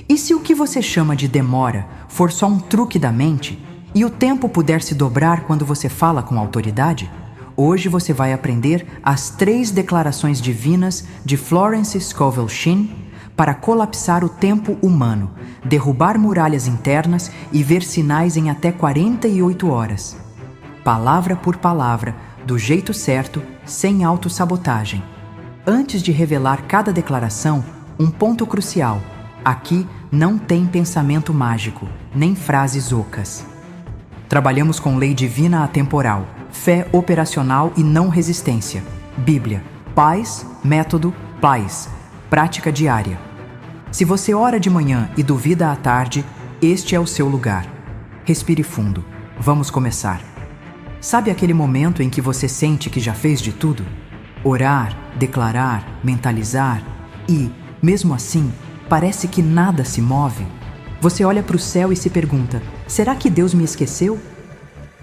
E se o que você chama de demora for só um truque da mente e o tempo puder se dobrar quando você fala com autoridade? Hoje você vai aprender as 3 declarações divinas de Florence Scovel Shinn para colapsar o tempo humano, derrubar muralhas internas e ver sinais em até 48 horas. Palavra por palavra, do jeito certo, sem autossabotagem. Antes de revelar cada declaração, um ponto crucial. Aqui não tem pensamento mágico, nem frases ocas. Trabalhamos com lei divina atemporal, fé operacional e não resistência. Bíblia, paz, método, paz, prática diária. Se você ora de manhã e duvida à tarde, este é o seu lugar. Respire fundo. Vamos começar. Sabe aquele momento em que você sente que já fez de tudo? Orar, declarar, mentalizar e, mesmo assim, parece que nada se move? Você olha para o céu e se pergunta: será que Deus me esqueceu?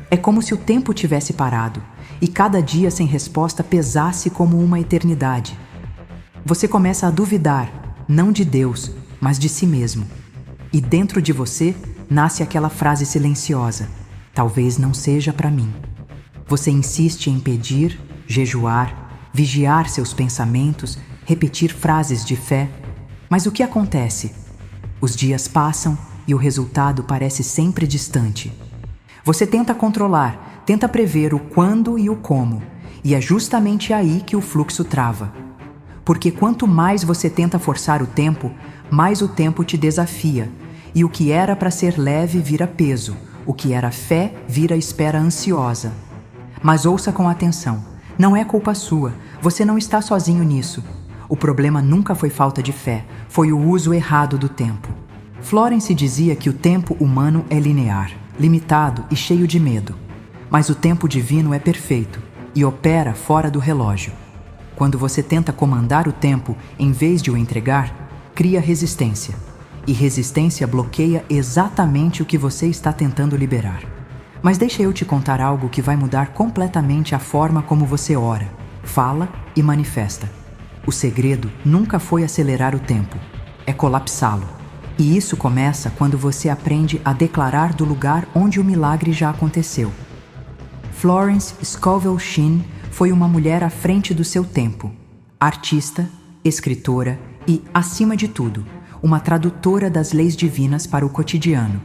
É como se o tempo tivesse parado e cada dia sem resposta pesasse como uma eternidade. Você começa a duvidar, não de Deus, mas de si mesmo. E dentro de você nasce aquela frase silenciosa: talvez não seja para mim. Você insiste em pedir, jejuar, vigiar seus pensamentos, repetir frases de fé. Mas o que acontece? Os dias passam e o resultado parece sempre distante. Você tenta controlar, tenta prever o quando e o como, e é justamente aí que o fluxo trava. Porque quanto mais você tenta forçar o tempo, mais o tempo te desafia, e o que era para ser leve vira peso, o que era fé vira espera ansiosa. Mas ouça com atenção, não é culpa sua, você não está sozinho nisso. O problema nunca foi falta de fé, foi o uso errado do tempo. Florence dizia que o tempo humano é linear, limitado e cheio de medo. Mas o tempo divino é perfeito e opera fora do relógio. Quando você tenta comandar o tempo em vez de o entregar, cria resistência. E resistência bloqueia exatamente o que você está tentando liberar. Mas deixa eu te contar algo que vai mudar completamente a forma como você ora, fala e manifesta. O segredo nunca foi acelerar o tempo, é colapsá-lo. E isso começa quando você aprende a declarar do lugar onde o milagre já aconteceu. Florence Scovel Shinn foi uma mulher à frente do seu tempo, artista, escritora e, acima de tudo, uma tradutora das leis divinas para o cotidiano.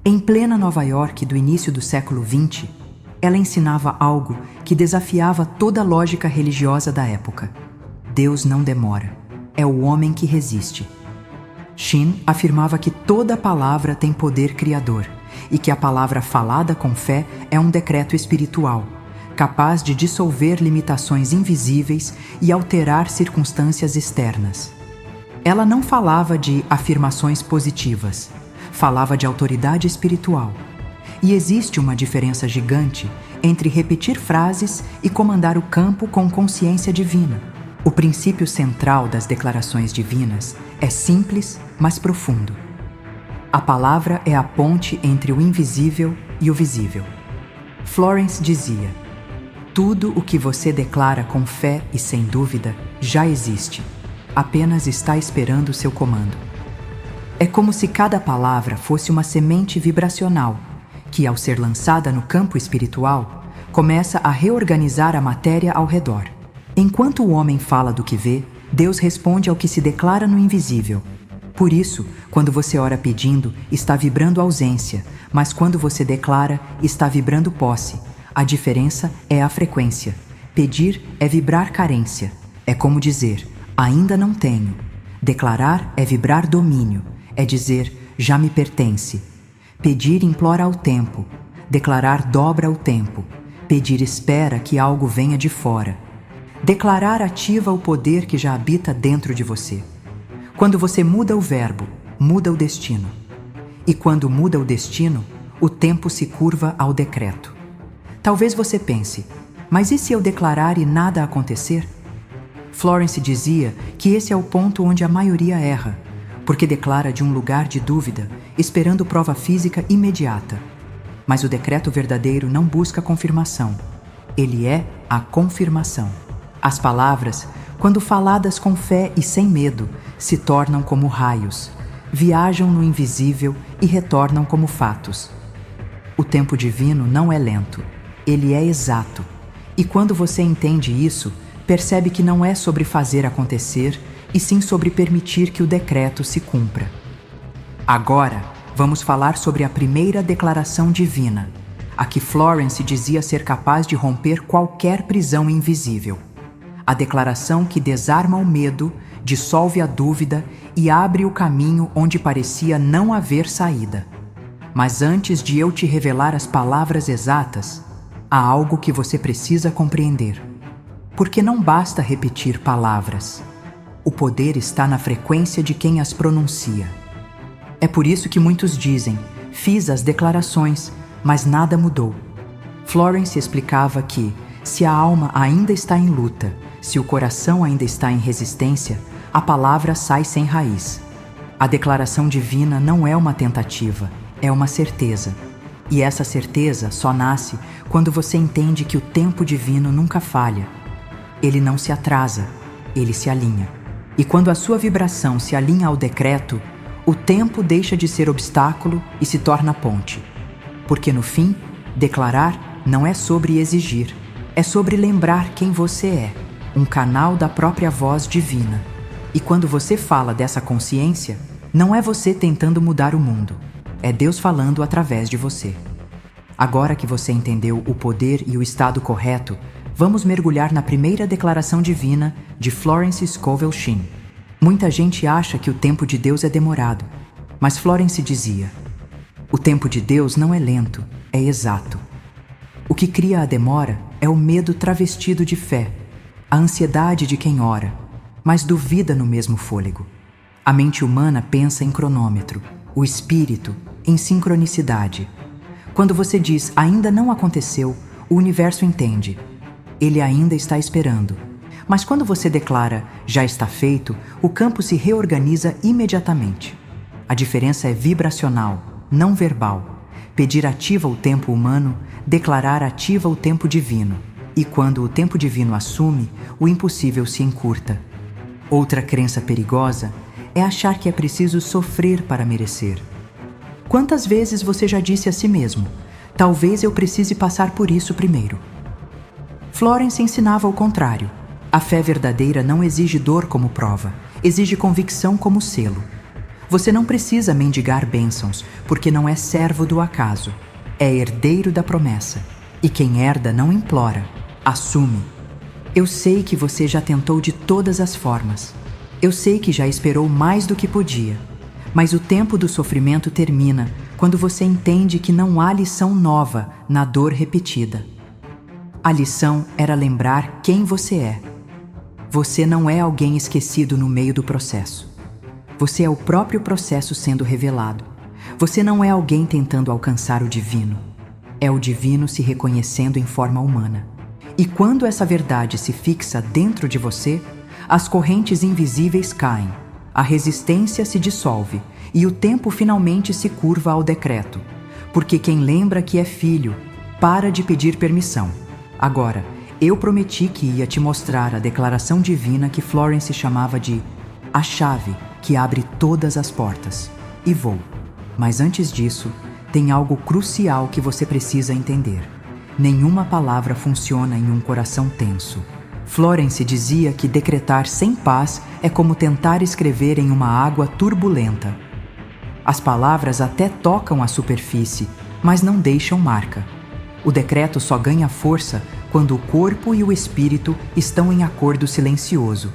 Em plena Nova York do início do século XX, ela ensinava algo que desafiava toda a lógica religiosa da época. Deus não demora, é o homem que resiste. Shinn afirmava que toda palavra tem poder criador e que a palavra falada com fé é um decreto espiritual, capaz de dissolver limitações invisíveis e alterar circunstâncias externas. Ela não falava de afirmações positivas, falava de autoridade espiritual. E existe uma diferença gigante entre repetir frases e comandar o campo com consciência divina. O princípio central das declarações divinas é simples, mas profundo. A palavra é a ponte entre o invisível e o visível. Florence dizia: tudo o que você declara com fé e sem dúvida já existe, apenas está esperando seu comando. É como se cada palavra fosse uma semente vibracional, que, ao ser lançada no campo espiritual, começa a reorganizar a matéria ao redor. Enquanto o homem fala do que vê, Deus responde ao que se declara no invisível. Por isso, quando você ora pedindo, está vibrando ausência, mas quando você declara, está vibrando posse. A diferença é a frequência. Pedir é vibrar carência. É como dizer: ainda não tenho. Declarar é vibrar domínio. É dizer: já me pertence. Pedir implora ao tempo. Declarar dobra o tempo. Pedir espera que algo venha de fora. Declarar ativa o poder que já habita dentro de você. Quando você muda o verbo, muda o destino. E quando muda o destino, o tempo se curva ao decreto. Talvez você pense: mas e se eu declarar e nada acontecer? Florence dizia que esse é o ponto onde a maioria erra, porque declara de um lugar de dúvida, esperando prova física imediata. Mas o decreto verdadeiro não busca confirmação. Ele é a confirmação. As palavras, quando faladas com fé e sem medo, se tornam como raios, viajam no invisível e retornam como fatos. O tempo divino não é lento, ele é exato. E quando você entende isso, percebe que não é sobre fazer acontecer, e sim sobre permitir que o decreto se cumpra. Agora, vamos falar sobre a primeira declaração divina, a que Florence dizia ser capaz de romper qualquer prisão invisível. A declaração que desarma o medo, dissolve a dúvida e abre o caminho onde parecia não haver saída. Mas antes de eu te revelar as palavras exatas, há algo que você precisa compreender. Porque não basta repetir palavras. O poder está na frequência de quem as pronuncia. É por isso que muitos dizem: fiz as declarações, mas nada mudou. Florence explicava que, se a alma ainda está em luta, se o coração ainda está em resistência, a palavra sai sem raiz. A declaração divina não é uma tentativa, é uma certeza. E essa certeza só nasce quando você entende que o tempo divino nunca falha. Ele não se atrasa, ele se alinha. E quando a sua vibração se alinha ao decreto, o tempo deixa de ser obstáculo e se torna ponte. Porque no fim, declarar não é sobre exigir, é sobre lembrar quem você é, um canal da própria voz divina. E quando você fala dessa consciência, não é você tentando mudar o mundo, é Deus falando através de você. Agora que você entendeu o poder e o estado correto, vamos mergulhar na primeira declaração divina de Florence Scovel Shinn. Muita gente acha que o tempo de Deus é demorado, mas Florence dizia: o tempo de Deus não é lento, é exato. O que cria a demora é o medo travestido de fé, a ansiedade de quem ora, mas duvida no mesmo fôlego. A mente humana pensa em cronômetro, o espírito em sincronicidade. Quando você diz ainda não aconteceu, o universo entende. Ele ainda está esperando. Mas quando você declara já está feito, o campo se reorganiza imediatamente. A diferença é vibracional, não verbal. Pedir ativa o tempo humano, declarar ativa o tempo divino. E quando o tempo divino assume, o impossível se encurta. Outra crença perigosa é achar que é preciso sofrer para merecer. Quantas vezes você já disse a si mesmo: talvez eu precise passar por isso primeiro? Florence ensinava o contrário. A fé verdadeira não exige dor como prova, exige convicção como selo. Você não precisa mendigar bênçãos, porque não é servo do acaso. É herdeiro da promessa. E quem herda não implora, assume. Eu sei que você já tentou de todas as formas. Eu sei que já esperou mais do que podia. Mas o tempo do sofrimento termina quando você entende que não há lição nova na dor repetida. A lição era lembrar quem você é. Você não é alguém esquecido no meio do processo. Você é o próprio processo sendo revelado. Você não é alguém tentando alcançar o divino. É o divino se reconhecendo em forma humana. E quando essa verdade se fixa dentro de você, as correntes invisíveis caem, a resistência se dissolve e o tempo finalmente se curva ao decreto. Porque quem lembra que é filho, para de pedir permissão. Agora, eu prometi que ia te mostrar a declaração divina que Florence chamava de a chave que abre todas as portas. E vou. Mas antes disso, tem algo crucial que você precisa entender. Nenhuma palavra funciona em um coração tenso. Florence dizia que decretar sem paz é como tentar escrever em uma água turbulenta. As palavras até tocam a superfície, mas não deixam marca. O decreto só ganha força quando o corpo e o espírito estão em acordo silencioso.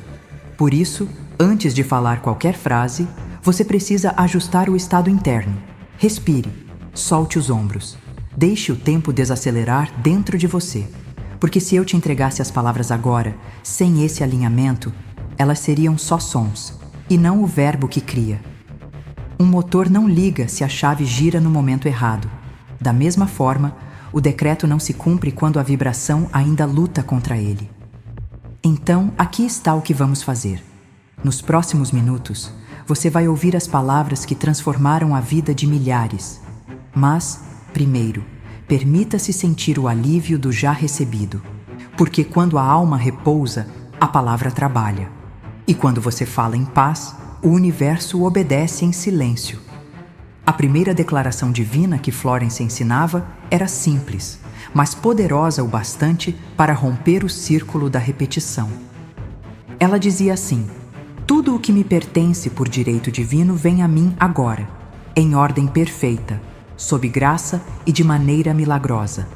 Por isso, antes de falar qualquer frase, você precisa ajustar o estado interno. Respire, solte os ombros. Deixe o tempo desacelerar dentro de você. Porque se eu te entregasse as palavras agora, sem esse alinhamento, elas seriam só sons, e não o verbo que cria. Um motor não liga se a chave gira no momento errado. Da mesma forma, o decreto não se cumpre quando a vibração ainda luta contra ele. Então, aqui está o que vamos fazer. Nos próximos minutos, você vai ouvir as palavras que transformaram a vida de milhares. Mas, primeiro, permita-se sentir o alívio do já recebido. Porque quando a alma repousa, a palavra trabalha. E quando você fala em paz, o universo obedece em silêncio. A primeira declaração divina que Florence ensinava era simples, mas poderosa o bastante para romper o círculo da repetição. Ela dizia assim: tudo o que me pertence por direito divino vem a mim agora, em ordem perfeita, sob graça e de maneira milagrosa.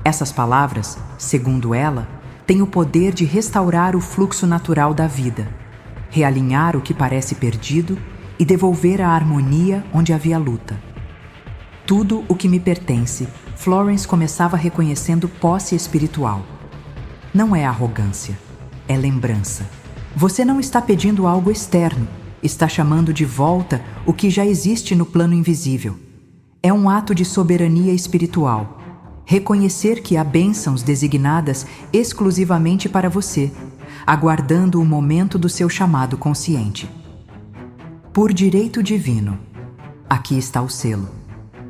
Essas palavras, segundo ela, têm o poder de restaurar o fluxo natural da vida, realinhar o que parece perdido e devolver a harmonia onde havia luta. Tudo o que me pertence, Florence começava reconhecendo posse espiritual. Não é arrogância, é lembrança. Você não está pedindo algo externo, está chamando de volta o que já existe no plano invisível. É um ato de soberania espiritual. Reconhecer que há bênçãos designadas exclusivamente para você, aguardando o momento do seu chamado consciente. Por direito divino, aqui está o selo.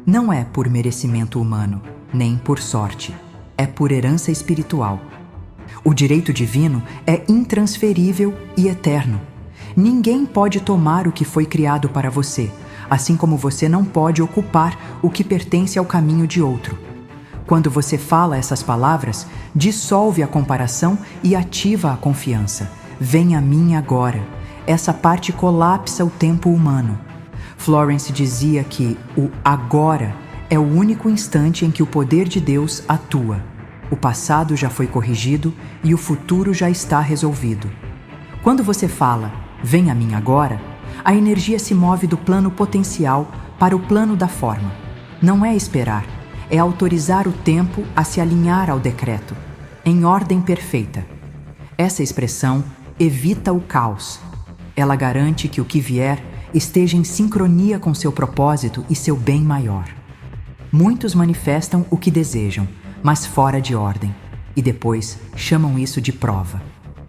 Não é por merecimento humano, nem por sorte. É por herança espiritual. O direito divino é intransferível e eterno. Ninguém pode tomar o que foi criado para você, assim como você não pode ocupar o que pertence ao caminho de outro. Quando você fala essas palavras, dissolve a comparação e ativa a confiança. Vem a mim agora. Essa parte colapsa o tempo humano. Florence dizia que o agora é o único instante em que o poder de Deus atua. O passado já foi corrigido e o futuro já está resolvido. Quando você fala, vem a mim agora, a energia se move do plano potencial para o plano da forma. Não é esperar, é autorizar o tempo a se alinhar ao decreto, em ordem perfeita. Essa expressão evita o caos. Ela garante que o que vier esteja em sincronia com seu propósito e seu bem maior. Muitos manifestam o que desejam, mas fora de ordem, e depois chamam isso de prova.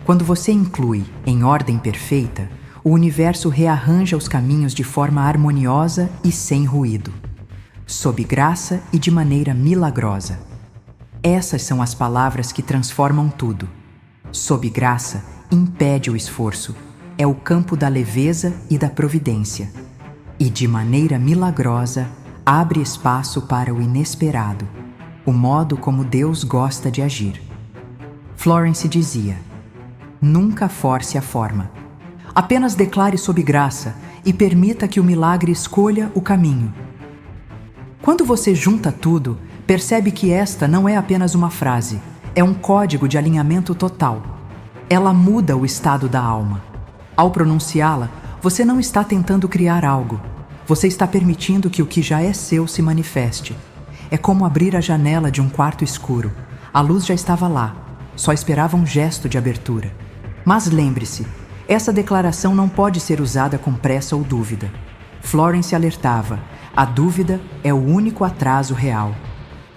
Quando você inclui em ordem perfeita, o universo rearranja os caminhos de forma harmoniosa e sem ruído, sob graça e de maneira milagrosa. Essas são as palavras que transformam tudo. Sob graça, impede o esforço. É o campo da leveza e da providência. E de maneira milagrosa, abre espaço para o inesperado, o modo como Deus gosta de agir. Florence dizia: nunca force a forma. Apenas declare sob graça e permita que o milagre escolha o caminho. Quando você junta tudo, percebe que esta não é apenas uma frase, é um código de alinhamento total. Ela muda o estado da alma. Ao pronunciá-la, você não está tentando criar algo. Você está permitindo que o que já é seu se manifeste. É como abrir a janela de um quarto escuro. A luz já estava lá, só esperava um gesto de abertura. Mas lembre-se, essa declaração não pode ser usada com pressa ou dúvida. Florence alertava: a dúvida é o único atraso real.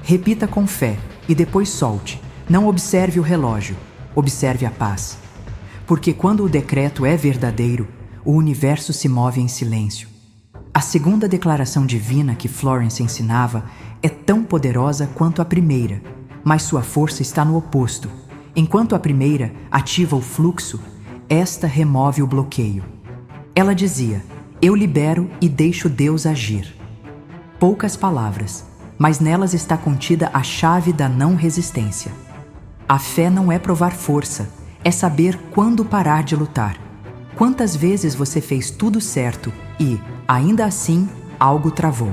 Repita com fé e depois solte. Não observe o relógio, observe a paz. Porque quando o decreto é verdadeiro, o universo se move em silêncio. A segunda declaração divina que Florence ensinava é tão poderosa quanto a primeira, mas sua força está no oposto. Enquanto a primeira ativa o fluxo, esta remove o bloqueio. Ela dizia: eu libero e deixo Deus agir. Poucas palavras, mas nelas está contida a chave da não resistência. A fé não é provar força, é saber quando parar de lutar. Quantas vezes você fez tudo certo e, ainda assim, algo travou?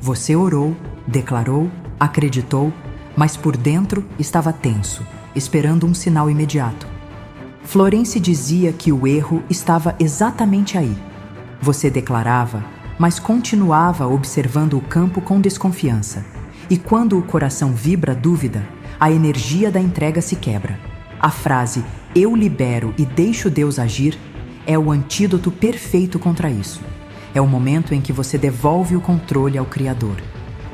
Você orou, declarou, acreditou, mas por dentro estava tenso, esperando um sinal imediato. Florence dizia que o erro estava exatamente aí. Você declarava, mas continuava observando o campo com desconfiança. E quando o coração vibra dúvida, a energia da entrega se quebra. A frase "eu libero e deixo Deus agir" é o antídoto perfeito contra isso. É o momento em que você devolve o controle ao Criador.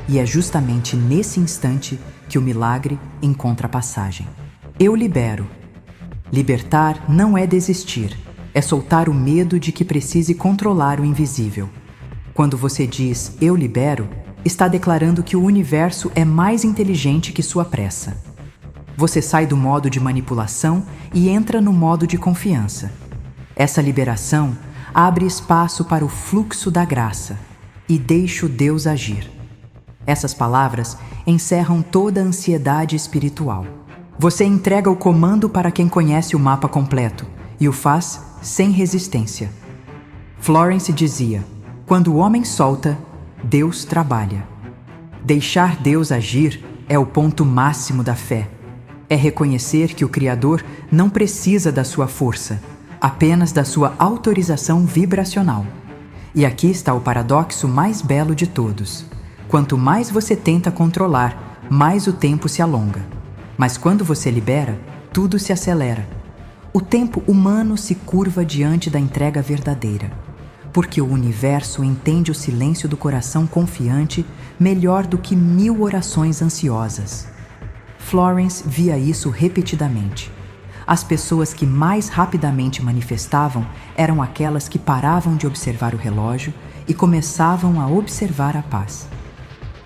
E é justamente nesse instante que o milagre encontra passagem. Eu libero. Libertar não é desistir, é soltar o medo de que precise controlar o invisível. Quando você diz "eu libero", está declarando que o universo é mais inteligente que sua pressa. Você sai do modo de manipulação e entra no modo de confiança. Essa liberação abre espaço para o fluxo da graça e deixa o Deus agir. Essas palavras encerram toda a ansiedade espiritual. Você entrega o comando para quem conhece o mapa completo e o faz sem resistência. Florence dizia: quando o homem solta, Deus trabalha. Deixar Deus agir é o ponto máximo da fé. É reconhecer que o Criador não precisa da sua força, apenas da sua autorização vibracional. E aqui está o paradoxo mais belo de todos. Quanto mais você tenta controlar, mais o tempo se alonga. Mas quando você libera, tudo se acelera. O tempo humano se curva diante da entrega verdadeira, porque o universo entende o silêncio do coração confiante melhor do que 1000 orações ansiosas. Florence via isso repetidamente. As pessoas que mais rapidamente manifestavam eram aquelas que paravam de observar o relógio e começavam a observar a paz.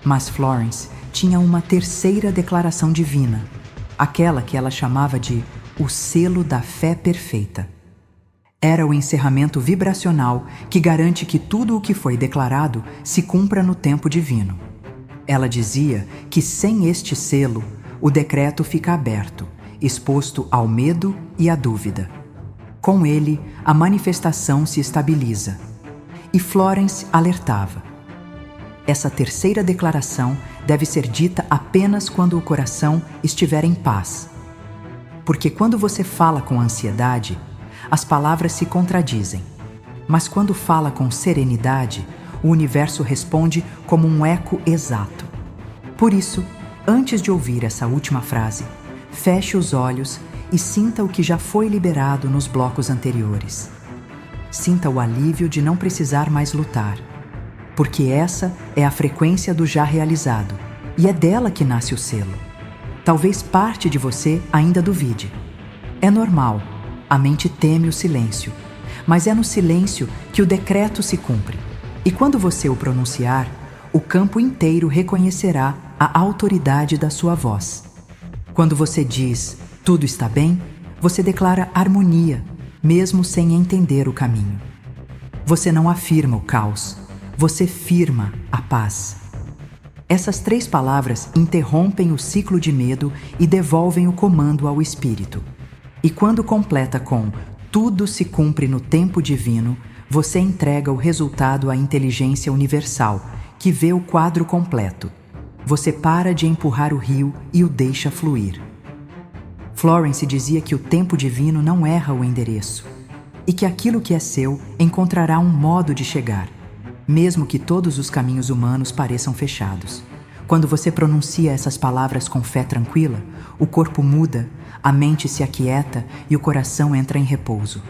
Mas Florence tinha uma terceira declaração divina, aquela que ela chamava de o selo da fé perfeita. Era o encerramento vibracional que garante que tudo o que foi declarado se cumpra no tempo divino. Ela dizia que sem este selo, o decreto fica aberto, exposto ao medo e à dúvida. Com ele, a manifestação se estabiliza. E Florence alertava: essa terceira declaração deve ser dita apenas quando o coração estiver em paz. Porque quando você fala com ansiedade, as palavras se contradizem. Mas quando fala com serenidade, o universo responde como um eco exato. Por isso, antes de ouvir essa última frase, feche os olhos e sinta o que já foi liberado nos blocos anteriores. Sinta o alívio de não precisar mais lutar, porque essa é a frequência do já realizado, e é dela que nasce o selo. Talvez parte de você ainda duvide. É normal, a mente teme o silêncio, mas é no silêncio que o decreto se cumpre. E quando você o pronunciar, o campo inteiro reconhecerá a autoridade da sua voz. Quando você diz, tudo está bem, você declara harmonia, mesmo sem entender o caminho. Você não afirma o caos, você firma a paz. Essas 3 palavras interrompem o ciclo de medo e devolvem o comando ao espírito. E quando completa com tudo se cumpre no tempo divino, você entrega o resultado à inteligência universal, que vê o quadro completo. Você para de empurrar o rio e o deixa fluir. Florence dizia que o tempo divino não erra o endereço e que aquilo que é seu encontrará um modo de chegar, mesmo que todos os caminhos humanos pareçam fechados. Quando você pronuncia essas palavras com fé tranquila, o corpo muda, a mente se aquieta e o coração entra em repouso.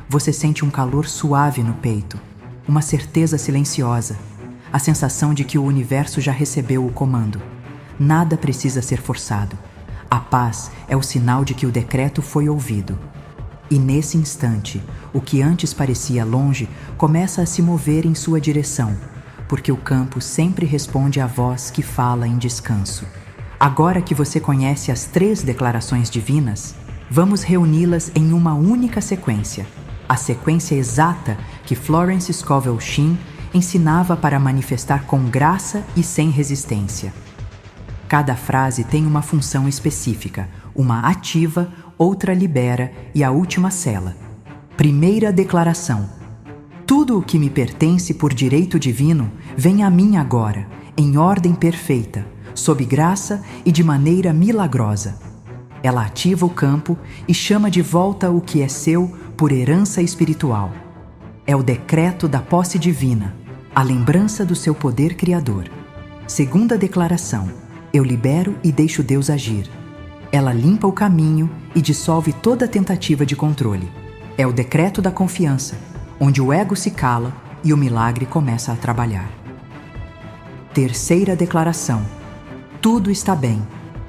Você sente um calor suave no peito, uma certeza silenciosa, a sensação de que o universo já recebeu o comando. Nada precisa ser forçado. A paz é o sinal de que o decreto foi ouvido. E nesse instante, o que antes parecia longe começa a se mover em sua direção, porque o campo sempre responde à voz que fala em descanso. Agora que você conhece as 3 declarações divinas, vamos reuni-las em uma única sequência, a sequência exata que Florence Scovel Shinn ensinava para manifestar com graça e sem resistência. Cada frase tem uma função específica, uma ativa, outra libera e a última sela. Primeira declaração: tudo o que me pertence por direito divino vem a mim agora, em ordem perfeita, sob graça e de maneira milagrosa. Ela ativa o campo e chama de volta o que é seu por herança espiritual. É o decreto da posse divina, a lembrança do seu poder criador. Segunda declaração: eu libero e deixo Deus agir. Ela limpa o caminho e dissolve toda tentativa de controle. É o decreto da confiança, onde o ego se cala e o milagre começa a trabalhar. Terceira declaração: tudo está bem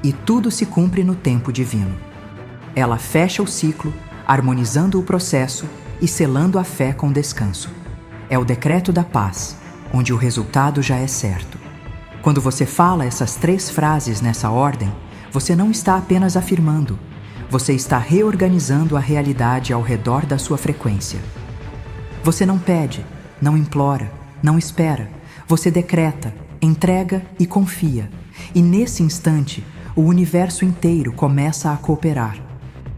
e tudo se cumpre no tempo divino. Ela fecha o ciclo, harmonizando o processo e selando a fé com descanso. É o decreto da paz, onde o resultado já é certo. Quando você fala essas 3 frases nessa ordem, você não está apenas afirmando, você está reorganizando a realidade ao redor da sua frequência. Você não pede, não implora, não espera. Você decreta, entrega e confia. E nesse instante, o universo inteiro começa a cooperar.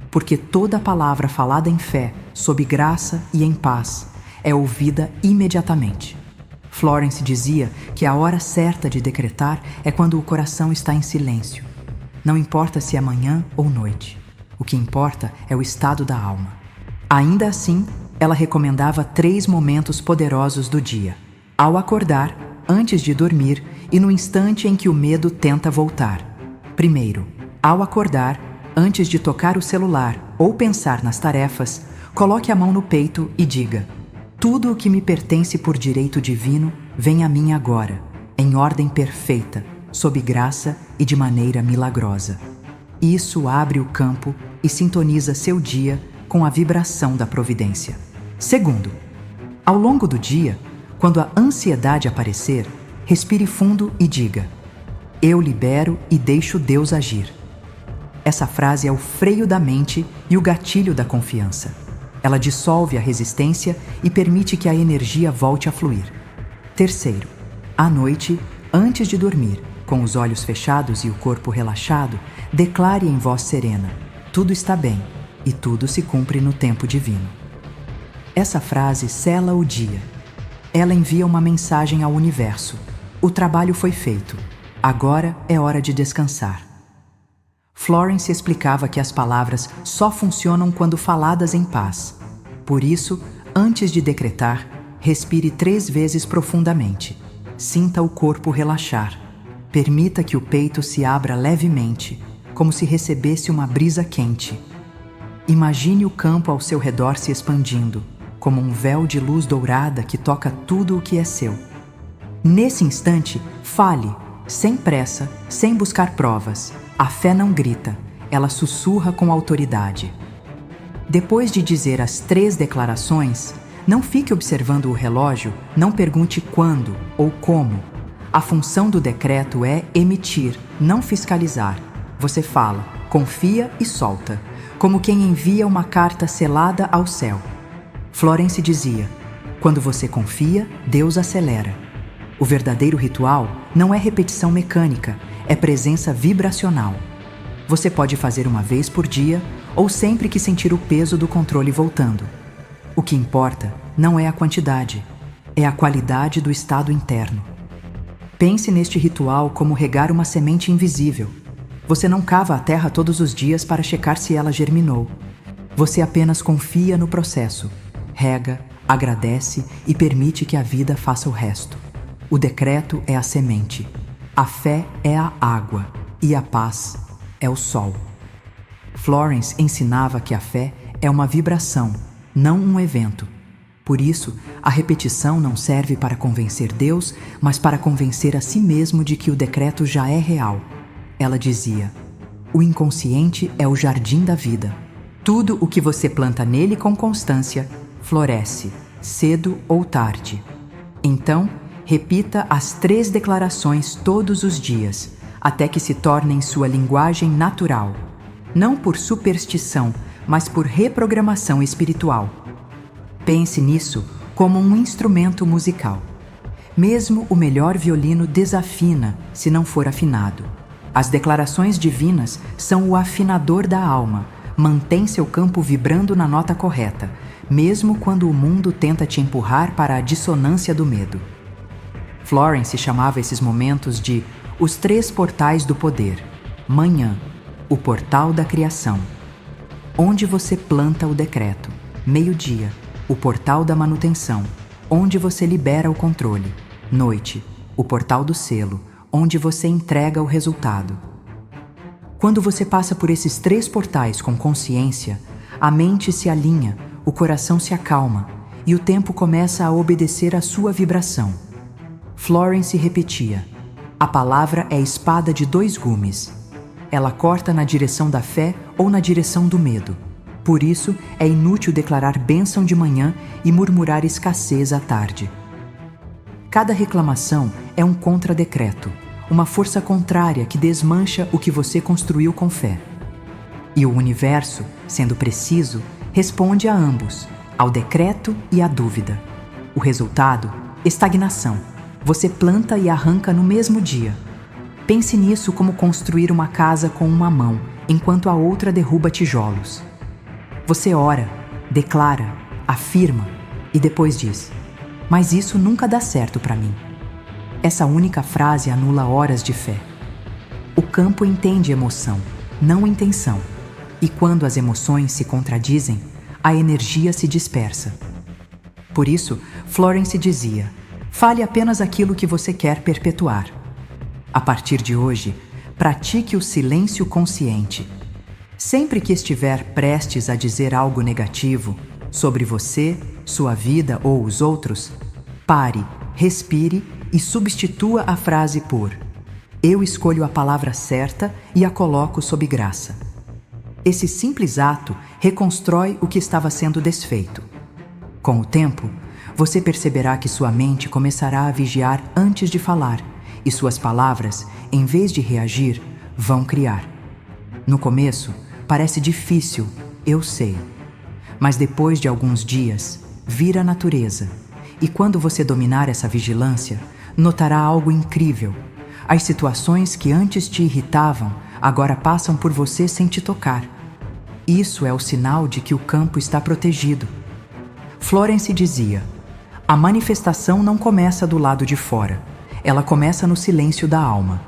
Porque toda palavra falada em fé, sob graça e em paz, é ouvida imediatamente. Florence dizia que a hora certa de decretar é quando o coração está em silêncio. Não importa se é manhã ou noite. O que importa é o estado da alma. Ainda assim, ela recomendava 3 momentos poderosos do dia: ao acordar, antes de dormir e no instante em que o medo tenta voltar. Primeiro, ao acordar, antes de tocar o celular ou pensar nas tarefas, coloque a mão no peito e diga: tudo o que me pertence por direito divino vem a mim agora, em ordem perfeita, sob graça e de maneira milagrosa. Isso abre o campo e sintoniza seu dia com a vibração da providência. Segundo, ao longo do dia, quando a ansiedade aparecer, respire fundo e diga: eu libero e deixo Deus agir. Essa frase é o freio da mente e o gatilho da confiança. Ela dissolve a resistência e permite que a energia volte a fluir. Terceiro, à noite, antes de dormir, com os olhos fechados e o corpo relaxado, declare em voz serena: tudo está bem e tudo se cumpre no tempo divino. Essa frase sela o dia. Ela envia uma mensagem ao universo: o trabalho foi feito, agora é hora de descansar. Florence explicava que as palavras só funcionam quando faladas em paz. Por isso, antes de decretar, respire 3 vezes profundamente. Sinta o corpo relaxar. Permita que o peito se abra levemente, como se recebesse uma brisa quente. Imagine o campo ao seu redor se expandindo, como um véu de luz dourada que toca tudo o que é seu. Nesse instante, fale, sem pressa, sem buscar provas. A fé não grita, ela sussurra com autoridade. Depois de dizer as 3 declarações, não fique observando o relógio, não pergunte quando ou como. A função do decreto é emitir, não fiscalizar. Você fala, confia e solta, como quem envia uma carta selada ao céu. Florence dizia: quando você confia, Deus acelera. O verdadeiro ritual não é repetição mecânica, é presença vibracional. Você pode fazer uma vez por dia ou sempre que sentir o peso do controle voltando. O que importa não é a quantidade, é a qualidade do estado interno. Pense neste ritual como regar uma semente invisível. Você não cava a terra todos os dias para checar se ela germinou. Você apenas confia no processo, rega, agradece e permite que a vida faça o resto. O decreto é a semente. A fé é a água e a paz é o sol. Florence ensinava que a fé é uma vibração, não um evento. Por isso, a repetição não serve para convencer Deus, mas para convencer a si mesmo de que o decreto já é real. Ela dizia: o inconsciente é o jardim da vida. Tudo o que você planta nele com constância floresce, cedo ou tarde. Então, repita as 3 declarações todos os dias, até que se tornem sua linguagem natural. Não por superstição, mas por reprogramação espiritual. Pense nisso como um instrumento musical. Mesmo o melhor violino desafina se não for afinado. As declarações divinas são o afinador da alma. Mantém seu campo vibrando na nota correta, mesmo quando o mundo tenta te empurrar para a dissonância do medo. Florence chamava esses momentos de os 3 portais do poder. Manhã, o portal da criação, onde você planta o decreto. Meio-dia, o portal da manutenção, onde você libera o controle. Noite, o portal do selo, onde você entrega o resultado. Quando você passa por esses 3 portais com consciência, a mente se alinha, o coração se acalma e o tempo começa a obedecer à sua vibração. Florence repetia: a palavra é espada de 2 gumes. Ela corta na direção da fé ou na direção do medo. Por isso, é inútil declarar bênção de manhã e murmurar escassez à tarde. Cada reclamação é um contradecreto, uma força contrária que desmancha o que você construiu com fé. E o universo, sendo preciso, responde a ambos, ao decreto e à dúvida. O resultado? Estagnação. Você planta e arranca no mesmo dia. Pense nisso como construir uma casa com uma mão, enquanto a outra derruba tijolos. Você ora, declara, afirma e depois diz: mas isso nunca dá certo para mim. Essa única frase anula horas de fé. O campo entende emoção, não intenção. E quando as emoções se contradizem, a energia se dispersa. Por isso, Florence dizia: fale apenas aquilo que você quer perpetuar. A partir de hoje, pratique o silêncio consciente. Sempre que estiver prestes a dizer algo negativo sobre você, sua vida ou os outros, pare, respire e substitua a frase por: eu escolho a palavra certa e a coloco sob graça. Esse simples ato reconstrói o que estava sendo desfeito. Com o tempo, você perceberá que sua mente começará a vigiar antes de falar e suas palavras, em vez de reagir, vão criar. No começo, parece difícil, eu sei. Mas depois de alguns dias, vira natureza. E quando você dominar essa vigilância, notará algo incrível. As situações que antes te irritavam, agora passam por você sem te tocar. Isso é o sinal de que o campo está protegido. Florence dizia: a manifestação não começa do lado de fora, ela começa no silêncio da alma.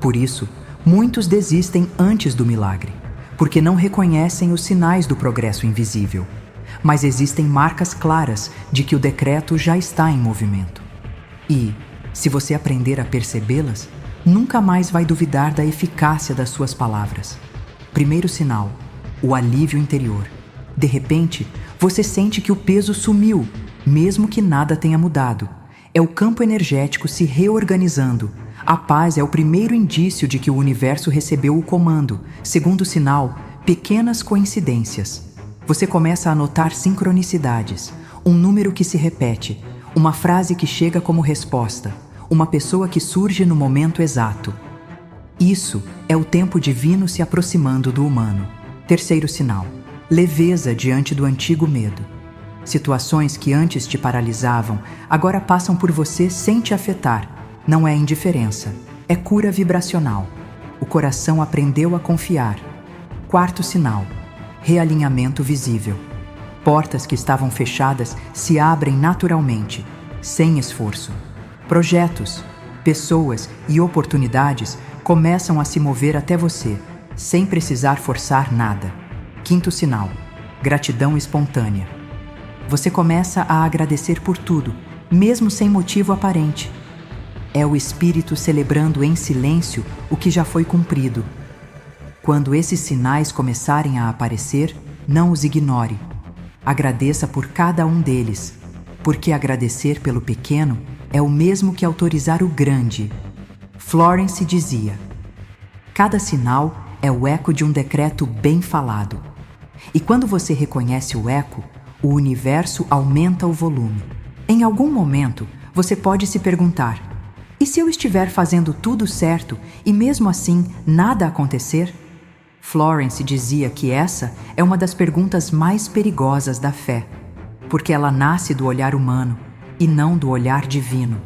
Por isso, muitos desistem antes do milagre, porque não reconhecem os sinais do progresso invisível. Mas existem marcas claras de que o decreto já está em movimento. E, se você aprender a percebê-las, nunca mais vai duvidar da eficácia das suas palavras. Primeiro sinal: o alívio interior. De repente, você sente que o peso sumiu, mesmo que nada tenha mudado. É o campo energético se reorganizando. A paz é o primeiro indício de que o universo recebeu o comando. Segundo sinal: pequenas coincidências. Você começa a notar sincronicidades, um número que se repete, uma frase que chega como resposta, uma pessoa que surge no momento exato. Isso é o tempo divino se aproximando do humano. Terceiro sinal: leveza diante do antigo medo. Situações que antes te paralisavam, agora passam por você sem te afetar. Não é indiferença, é cura vibracional. O coração aprendeu a confiar. Quarto sinal: realinhamento visível. Portas que estavam fechadas se abrem naturalmente, sem esforço. Projetos, pessoas e oportunidades começam a se mover até você, sem precisar forçar nada. Quinto sinal: gratidão espontânea. Você começa a agradecer por tudo, mesmo sem motivo aparente. É o espírito celebrando em silêncio o que já foi cumprido. Quando esses sinais começarem a aparecer, não os ignore. Agradeça por cada um deles, porque agradecer pelo pequeno é o mesmo que autorizar o grande. Florence dizia: cada sinal é o eco de um decreto bem falado. E quando você reconhece o eco, o universo aumenta o volume. Em algum momento, você pode se perguntar: e se eu estiver fazendo tudo certo e mesmo assim nada acontecer? Florence dizia que essa é uma das perguntas mais perigosas da fé, porque ela nasce do olhar humano e não do olhar divino.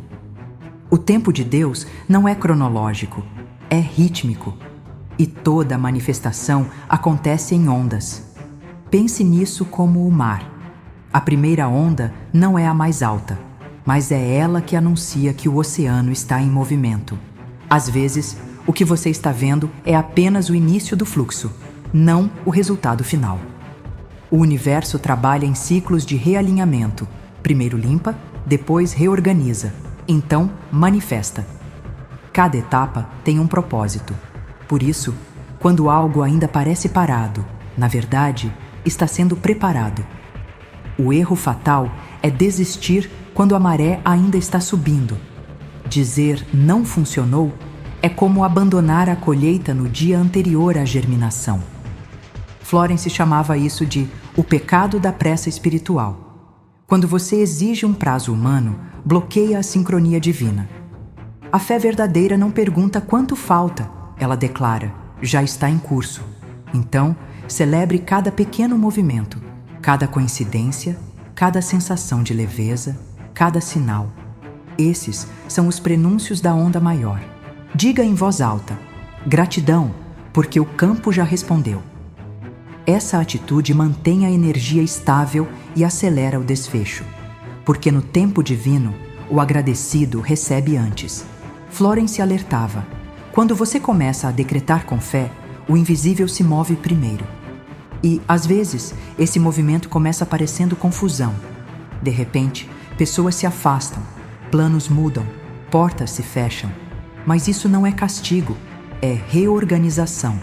O tempo de Deus não é cronológico, é rítmico, e toda manifestação acontece em ondas. Pense nisso como o mar. A primeira onda não é a mais alta, mas é ela que anuncia que o oceano está em movimento. Às vezes, o que você está vendo é apenas o início do fluxo, não o resultado final. O universo trabalha em ciclos de realinhamento. Primeiro limpa, depois reorganiza, então manifesta. Cada etapa tem um propósito. Por isso, quando algo ainda parece parado, na verdade, está sendo preparado. O erro fatal é desistir quando a maré ainda está subindo. Dizer não funcionou é como abandonar a colheita no dia anterior à germinação. Florence chamava isso de o pecado da pressa espiritual. Quando você exige um prazo humano, bloqueia a sincronia divina. A fé verdadeira não pergunta quanto falta, ela declara: já está em curso. Então, celebre cada pequeno movimento, cada coincidência, cada sensação de leveza, cada sinal. Esses são os prenúncios da onda maior. Diga em voz alta: gratidão, porque o campo já respondeu. Essa atitude mantém a energia estável e acelera o desfecho, porque no tempo divino, o agradecido recebe antes. Florence alertava: quando você começa a decretar com fé, o invisível se move primeiro. E, às vezes, esse movimento começa parecendo confusão. De repente, pessoas se afastam, planos mudam, portas se fecham. Mas isso não é castigo, é reorganização.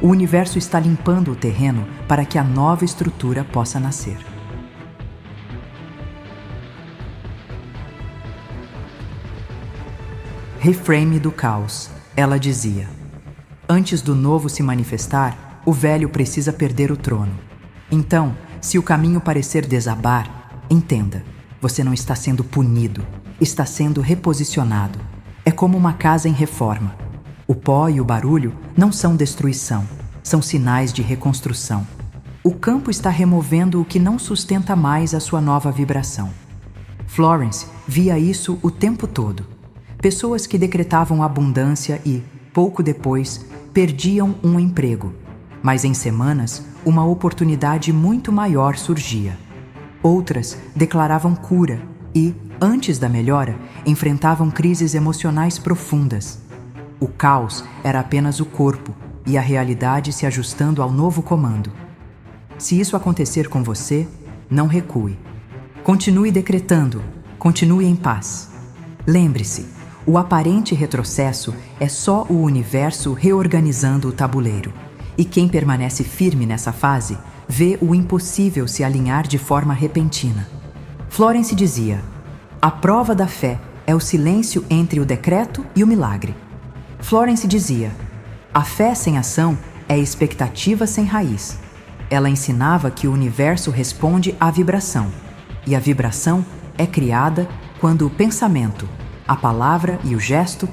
O universo está limpando o terreno para que a nova estrutura possa nascer. Reframe do caos. Ela dizia: antes do novo se manifestar, o velho precisa perder o trono. Então, se o caminho parecer desabar, entenda, você não está sendo punido, está sendo reposicionado. É como uma casa em reforma. O pó e o barulho não são destruição, são sinais de reconstrução. O campo está removendo o que não sustenta mais a sua nova vibração. Florence via isso o tempo todo. Pessoas que decretavam abundância e, pouco depois, perdiam um emprego. Mas em semanas, uma oportunidade muito maior surgia. Outras declaravam cura e, antes da melhora, enfrentavam crises emocionais profundas. O caos era apenas o corpo e a realidade se ajustando ao novo comando. Se isso acontecer com você, não recue. Continue decretando, continue em paz. Lembre-se, o aparente retrocesso é só o universo reorganizando o tabuleiro. E quem permanece firme nessa fase vê o impossível se alinhar de forma repentina. Florence dizia: a prova da fé é o silêncio entre o decreto e o milagre. Florence dizia: a fé sem ação é expectativa sem raiz. Ela ensinava que o universo responde à vibração, e a vibração é criada quando o pensamento, a palavra e o gesto